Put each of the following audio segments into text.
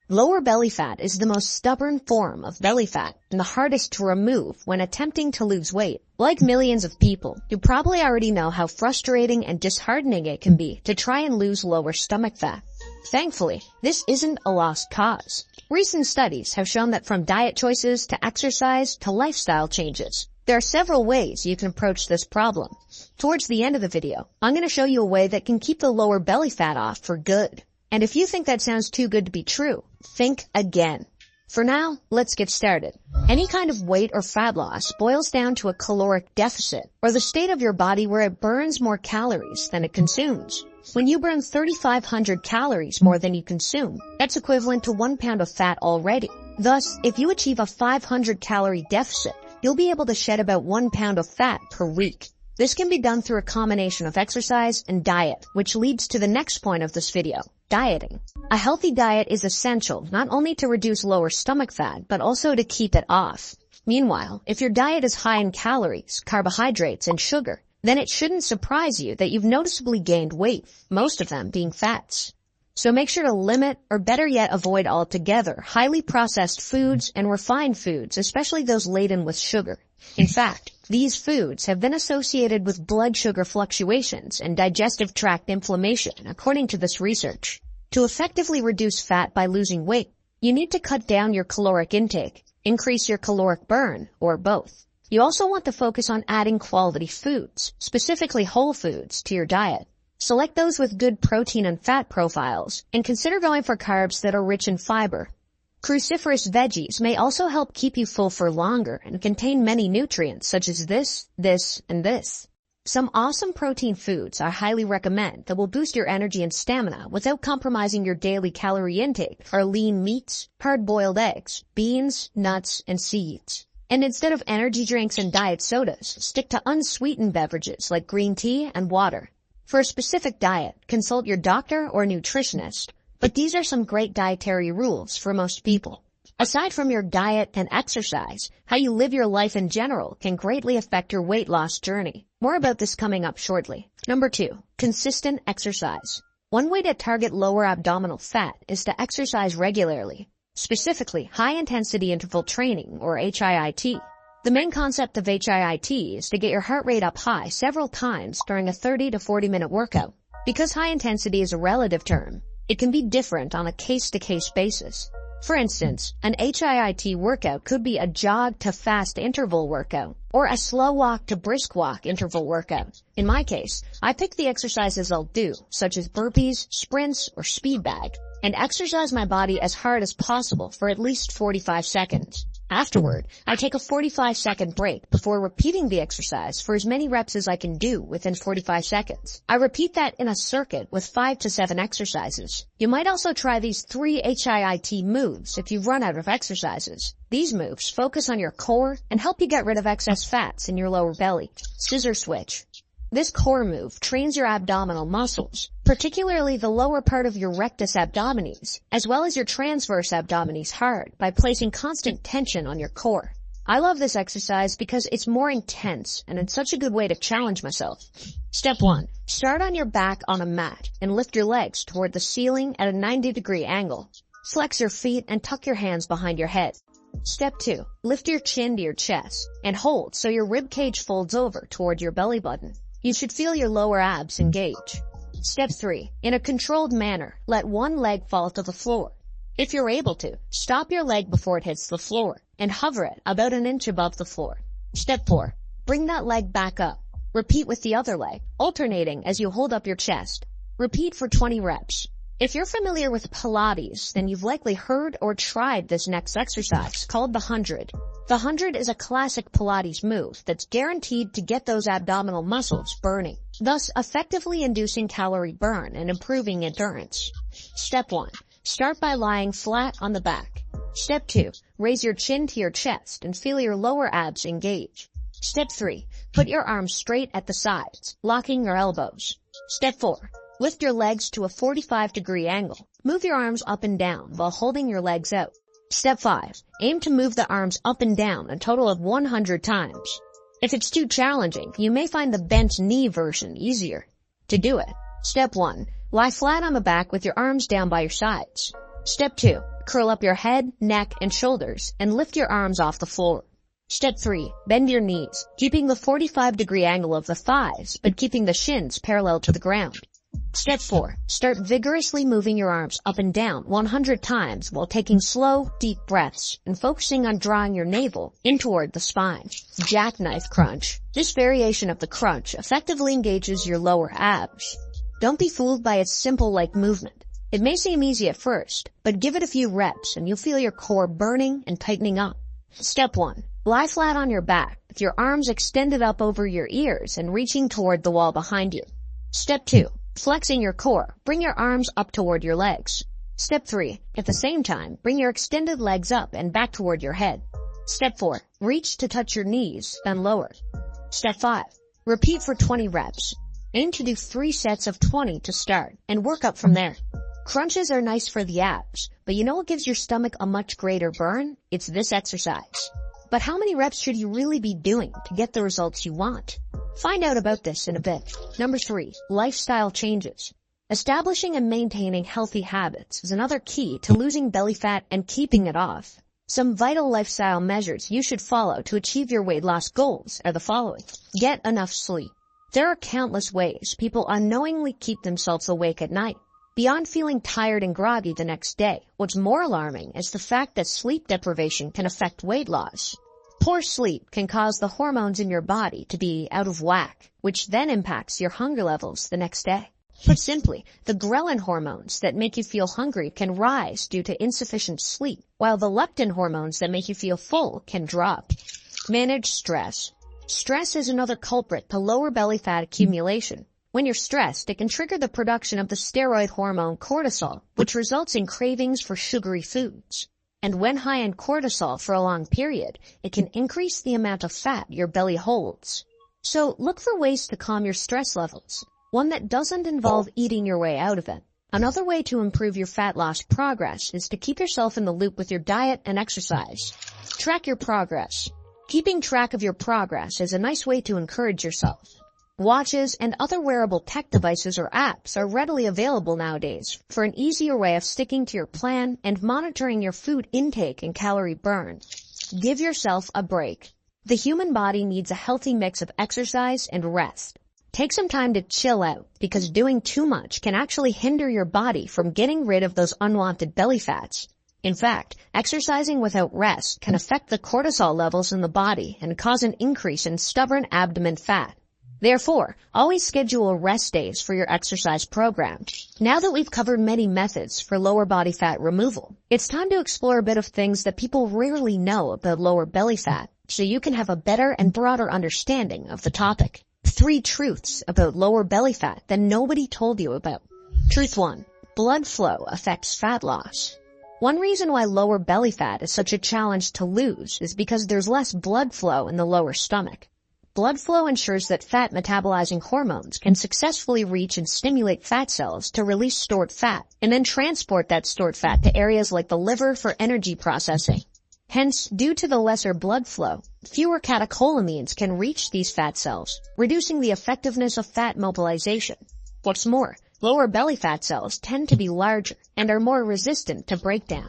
Lower belly fat is the most stubborn form of belly fat and the hardest to remove when attempting to lose weight. Like millions of people, you probably already know how frustrating and disheartening it can be to try and lose lower stomach fat. Thankfully, this isn't a lost cause. Recent studies have shown that from diet choices to exercise to lifestyle changes, there are several ways you can approach this problem. Towards the end of the video, I'm going to show you a way that can keep the lower belly fat off for good. And if you think that sounds too good to be true, think again. For now, let's get started. Any kind of weight or fat loss boils down to a caloric deficit, or the state of your body where it burns more calories than it consumes. When you burn 3,500 calories more than you consume, that's equivalent to 1 pound of fat already. Thus, if you achieve a 500 calorie deficit, you'll be able to shed about 1 pound of fat per week. This can be done through a combination of exercise and diet, which leads to the next point of this video, dieting. A healthy diet is essential not only to reduce lower stomach fat, but also to keep it off. Meanwhile, if your diet is high in calories, carbohydrates, and sugar, then it shouldn't surprise you that you've noticeably gained weight, most of them being fats. So make sure to limit, or better yet avoid altogether, highly processed foods and refined foods, especially those laden with sugar. In fact, these foods have been associated with blood sugar fluctuations and digestive tract inflammation, according to this research. To effectively reduce fat by losing weight, you need to cut down your caloric intake, increase your caloric burn, or both. You also want to focus on adding quality foods, specifically whole foods, to your diet. Select those with good protein and fat profiles, and consider going for carbs that are rich in fiber. Cruciferous veggies may also help keep you full for longer and contain many nutrients such as this, and this. Some awesome protein foods I highly recommend that will boost your energy and stamina without compromising your daily calorie intake are lean meats, hard-boiled eggs, beans, nuts, and seeds. And instead of energy drinks and diet sodas, stick to unsweetened beverages like green tea and water. For a specific diet, consult your doctor or nutritionist. But these are some great dietary rules for most people. Aside from your diet and exercise, how you live your life in general can greatly affect your weight loss journey. More about this coming up shortly. Number 2, consistent exercise. One way to target lower abdominal fat is to exercise regularly, specifically high-intensity interval training, or HIIT. The main concept of HIIT is to get your heart rate up high several times during a 30 to 40-minute workout. Because high intensity is a relative term, it can be different on a case-to-case basis. For instance, an HIIT workout could be a jog to fast interval workout, or a slow walk to brisk walk interval workout. In my case, I pick the exercises I'll do, such as burpees, sprints, or speed bag, and exercise my body as hard as possible for at least 45 seconds. Afterward, I take a 45-second break before repeating the exercise for as many reps as I can do within 45 seconds. I repeat that in a circuit with 5 to 7 exercises. You might also try these 3 HIIT moves if you've run out of exercises. These moves focus on your core and help you get rid of excess fats in your lower belly. Scissor switch. This core move trains your abdominal muscles, particularly the lower part of your rectus abdominis, as well as your transverse abdominis hard by placing constant tension on your core. I love this exercise because it's more intense and it's such a good way to challenge myself. Step 1. Start on your back on a mat and lift your legs toward the ceiling at a 90-degree angle. Flex your feet and tuck your hands behind your head. Step 2. Lift your chin to your chest and hold so your rib cage folds over toward your belly button. You should feel your lower abs engage. Step 3. In a controlled manner, let one leg fall to the floor. If you're able to, stop your leg before it hits the floor and hover it about an inch above the floor. Step 4. Bring that leg back up. Repeat with the other leg, alternating as you hold up your chest. Repeat for 20 reps. If you're familiar with Pilates, then you've likely heard or tried this next exercise called the 100. The 100 is a classic Pilates move that's guaranteed to get those abdominal muscles burning, thus effectively inducing calorie burn and improving endurance. Step 1. Start by lying flat on the back. Step 2. Raise your chin to your chest and feel your lower abs engage. Step 3. Put your arms straight at the sides, locking your elbows. Step 4. Lift your legs to a 45-degree angle. Move your arms up and down while holding your legs out. Step 5. Aim to move the arms up and down a total of 100 times. If it's too challenging, you may find the bent knee version easier. To do it, Step 1. Lie flat on the back with your arms down by your sides. Step 2. Curl up your head, neck, and shoulders and lift your arms off the floor. Step 3. Bend your knees, keeping the 45-degree angle of the thighs, but keeping the shins parallel to the ground. Step 4. Start vigorously moving your arms up and down 100 times while taking slow, deep breaths and focusing on drawing your navel in toward the spine. Jackknife crunch. This variation of the crunch effectively engages your lower abs. Don't be fooled by its simple-like movement. It may seem easy at first, but give it a few reps and you'll feel your core burning and tightening up. Step 1. Lie flat on your back with your arms extended up over your ears and reaching toward the wall behind you. Step 2. Flexing your core, bring your arms up toward your legs. Step 3. At the same time, bring your extended legs up and back toward your head. Step 4. Reach to touch your knees, then lower. Step 5. Repeat for 20 reps. Aim to do 3 sets of 20 to start, and work up from there. Crunches are nice for the abs, but you know what gives your stomach a much greater burn? It's this exercise. But how many reps should you really be doing to get the results you want? Find out about this in a bit. Number 3. Lifestyle changes. Establishing and maintaining healthy habits is another key to losing belly fat and keeping it off. Some vital lifestyle measures you should follow to achieve your weight loss goals are the following. Get enough sleep. There are countless ways people unknowingly keep themselves awake at night. Beyond feeling tired and groggy the next day, what's more alarming is the fact that sleep deprivation can affect weight loss. Poor sleep can cause the hormones in your body to be out of whack, which then impacts your hunger levels the next day. Put simply, the ghrelin hormones that make you feel hungry can rise due to insufficient sleep, while the leptin hormones that make you feel full can drop. Manage stress. Stress is another culprit to lower belly fat accumulation. When you're stressed, it can trigger the production of the steroid hormone cortisol, which results in cravings for sugary foods. And when high in cortisol for a long period, it can increase the amount of fat your belly holds. So look for ways to calm your stress levels, one that doesn't involve eating your way out of it. Another way to improve your fat loss progress is to keep yourself in the loop with your diet and exercise. Track your progress. Keeping track of your progress is a nice way to encourage yourself. Watches and other wearable tech devices or apps are readily available nowadays for an easier way of sticking to your plan and monitoring your food intake and calorie burn. Give yourself a break. The human body needs a healthy mix of exercise and rest. Take some time to chill out because doing too much can actually hinder your body from getting rid of those unwanted belly fats. In fact, exercising without rest can affect the cortisol levels in the body and cause an increase in stubborn abdomen fat. Therefore, always schedule rest days for your exercise program. Now that we've covered many methods for lower body fat removal, it's time to explore a bit of things that people rarely know about lower belly fat, so you can have a better and broader understanding of the topic. 3 truths about lower belly fat that nobody told you about. Truth 1. Blood flow affects fat loss. One reason why lower belly fat is such a challenge to lose is because there's less blood flow in the lower stomach. Blood flow ensures that fat-metabolizing hormones can successfully reach and stimulate fat cells to release stored fat, and then transport that stored fat to areas like the liver for energy processing. Hence, due to the lesser blood flow, fewer catecholamines can reach these fat cells, reducing the effectiveness of fat mobilization. What's more, lower belly fat cells tend to be larger and are more resistant to breakdown.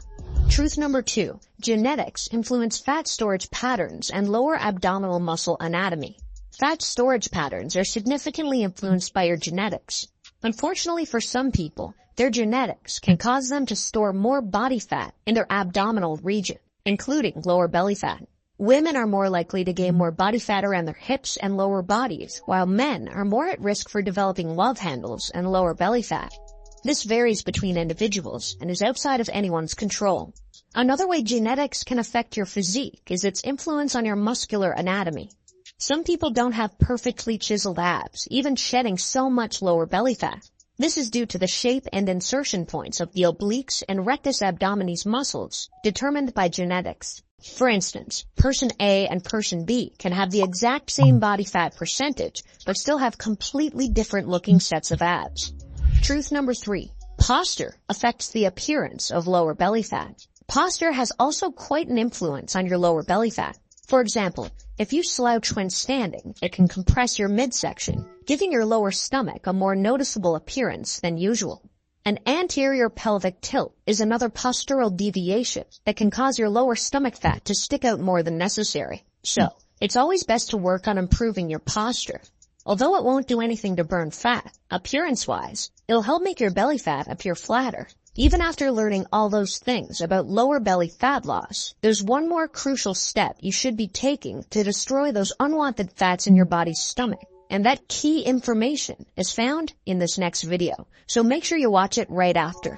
Truth number 2. Genetics influence fat storage patterns and lower abdominal muscle anatomy. Fat storage patterns are significantly influenced by your genetics. Unfortunately for some people, their genetics can cause them to store more body fat in their abdominal region, including lower belly fat. Women are more likely to gain more body fat around their hips and lower bodies, while men are more at risk for developing love handles and lower belly fat. This varies between individuals and is outside of anyone's control. Another way genetics can affect your physique is its influence on your muscular anatomy. Some people don't have perfectly chiseled abs, even shedding so much lower belly fat. This is due to the shape and insertion points of the obliques and rectus abdominis muscles, determined by genetics. For instance, person A and person B can have the exact same body fat percentage, but still have completely different looking sets of abs. Truth number 3. Posture affects the appearance of lower belly fat. Posture has also quite an influence on your lower belly fat. For example, if you slouch when standing, it can compress your midsection, giving your lower stomach a more noticeable appearance than usual. An anterior pelvic tilt is another postural deviation that can cause your lower stomach fat to stick out more than necessary. So, it's always best to work on improving your posture. Although it won't do anything to burn fat, appearance-wise, it'll help make your belly fat appear flatter. Even after learning all those things about lower belly fat loss, there's one more crucial step you should be taking to destroy those unwanted fats in your body's stomach. And that key information is found in this next video, so make sure you watch it right after.